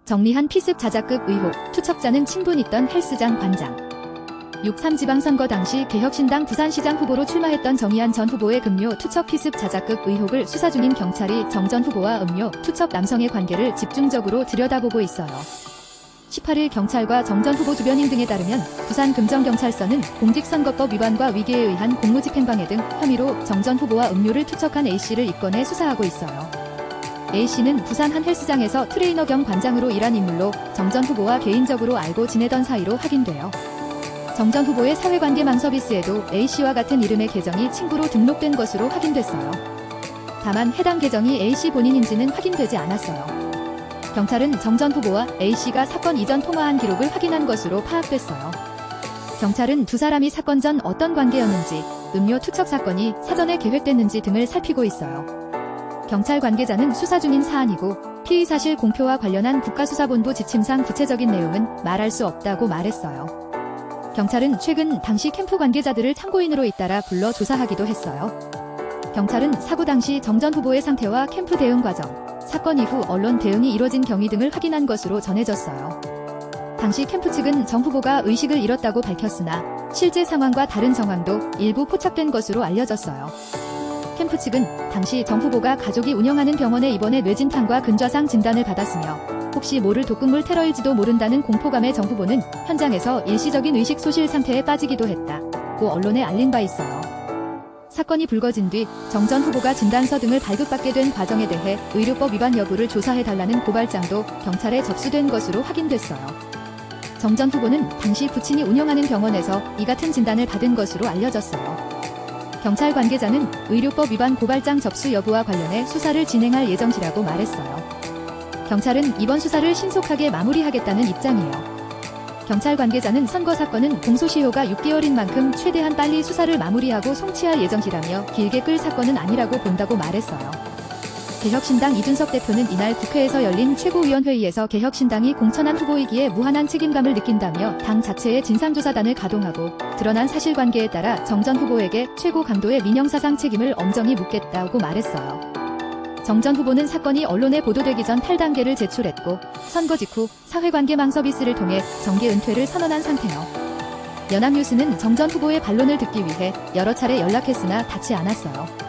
정리한 피습 자작극 의혹, 투척자는 친분 있던 헬스장 관장. 6.3 지방선거 당시 개혁신당 부산시장 후보로 출마했던 정의안 전 후보의 급료 투척 피습 자작극 의혹을 수사 중인 경찰이 정 전 후보와 음료 투척 남성의 관계를 집중적으로 들여다보고 있어요. 18일 경찰과 정 전 후보 주변인 등에 따르면 부산금정경찰서는 공직선거법 위반과 위계에 의한 공무집행방해 등 혐의로 정 전 후보와 음료를 투척한 A씨를 입건해 수사하고 있어요. A씨는 부산 한 헬스장에서 트레이너 겸 관장으로 일한 인물로 정 전 후보와 개인적으로 알고 지내던 사이로 확인돼요. 정 전 후보의 사회관계 망서비스에도 A씨와 같은 이름의 계정이 친구로 등록된 것으로 확인됐어요. 다만 해당 계정이 A씨 본인인지는 확인되지 않았어요. 경찰은 정 전 후보와 A씨가 사건 이전 통화한 기록을 확인한 것으로 파악됐어요. 경찰은 두 사람이 사건 전 어떤 관계였는지, 음료 투척 사건이 사전에 계획됐는지 등을 살피고 있어요. 경찰 관계자는 수사 중인 사안이고 피의 사실 공표와 관련한 국가수사본부 지침상 구체적인 내용은 말할 수 없다고 말했어요. 경찰은 최근 당시 캠프 관계자들을 참고인으로 잇따라 불러 조사하기도 했어요. 경찰은 사고 당시 정 전 후보의 상태와 캠프 대응 과정, 사건 이후 언론 대응이 이뤄진 경위 등을 확인한 것으로 전해졌어요. 당시 캠프 측은 정 후보가 의식을 잃었다고 밝혔으나 실제 상황과 다른 정황도 일부 포착된 것으로 알려졌어요. 캠프 측은 당시 정 후보가 가족이 운영하는 병원에 입원해 뇌진탕과 근좌상 진단을 받았으며 혹시 모를 독극물 테러일지도 모른다는 공포감에 정 후보는 현장에서 일시적인 의식 소실 상태에 빠지기도 했다고 언론에 알린 바 있어요. 사건이 불거진 뒤 정 전 후보가 진단서 등을 발급받게 된 과정에 대해 의료법 위반 여부를 조사해달라는 고발장도 경찰에 접수된 것으로 확인됐어요. 정 전 후보는 당시 부친이 운영하는 병원에서 이 같은 진단을 받은 것으로 알려졌어요. 경찰 관계자는 의료법 위반 고발장 접수 여부와 관련해 수사를 진행할 예정이라고 말했어요. 경찰은 이번 수사를 신속하게 마무리하겠다는 입장이에요. 경찰 관계자는 선거 사건은 공소시효가 6개월인 만큼 최대한 빨리 수사를 마무리하고 송치할 예정이라며 길게 끌 사건은 아니라고 본다고 말했어요. 개혁신당 이준석 대표는 이날 국회에서 열린 최고위원회의에서 개혁신당이 공천한 후보이기에 무한한 책임감을 느낀다며 당 자체의 진상조사단을 가동하고 드러난 사실관계에 따라 정 전 후보에게 최고 강도의 민형사상 책임을 엄정히 묻겠다고 말했어요. 정 전 후보는 사건이 언론에 보도되기 전 탈당계를 제출했고 선거 직후 사회관계 망서비스를 통해 정계 은퇴를 선언한 상태요. 연합뉴스는 정 전 후보의 반론을 듣기 위해 여러 차례 연락했으나 닿지 않았어요.